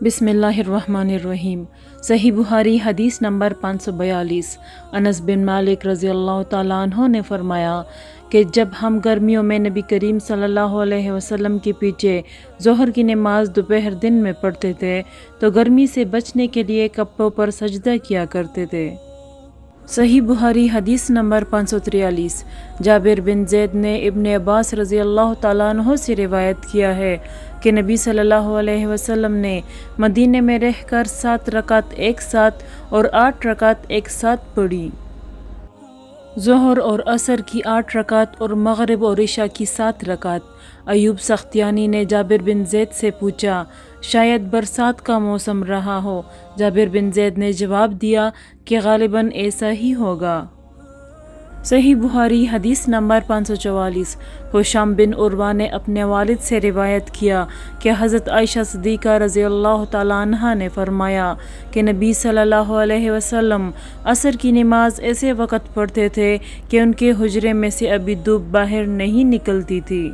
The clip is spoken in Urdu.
بسم اللہ الرحمن الرحیم۔ صحیح بخاری حدیث نمبر 542۔ انس بن مالک رضی اللہ تعالیٰ عنہ نے فرمایا کہ جب ہم گرمیوں میں نبی کریم صلی اللہ علیہ وسلم کے پیچھے ظہر کی نماز دوپہر دن میں پڑھتے تھے تو گرمی سے بچنے کے لیے کپڑوں پر سجدہ کیا کرتے تھے۔ صحیح بخاری حدیث نمبر 543۔ جابر بن زید نے ابن عباس رضی اللہ تعالیٰ عنہ سے روایت کیا ہے کہ نبی صلی اللہ علیہ وسلم نے مدینے میں رہ کر 7 رکعت ایک ساتھ اور 8 رکعت ایک ساتھ پڑھی۔ ظہر اور عصر کی 8 رکعت اور مغرب اور عشاء کی 7 رکعت۔ ایوب سختیانی نے جابر بن زید سے پوچھا، شاید برسات کا موسم رہا ہو؟ جابر بن زید نے جواب دیا کہ غالباً ایسا ہی ہوگا۔ صحیح بخاری حدیث نمبر 544۔ ہشام بن عروہ نے اپنے والد سے روایت کیا کہ حضرت عائشہ صدیقہ رضی اللہ تعالیٰ عنہا نے فرمایا کہ نبی صلی اللہ علیہ وسلم عصر کی نماز ایسے وقت پڑھتے تھے کہ ان کے حجرے میں سے ابھی دھوپ باہر نہیں نکلتی تھی۔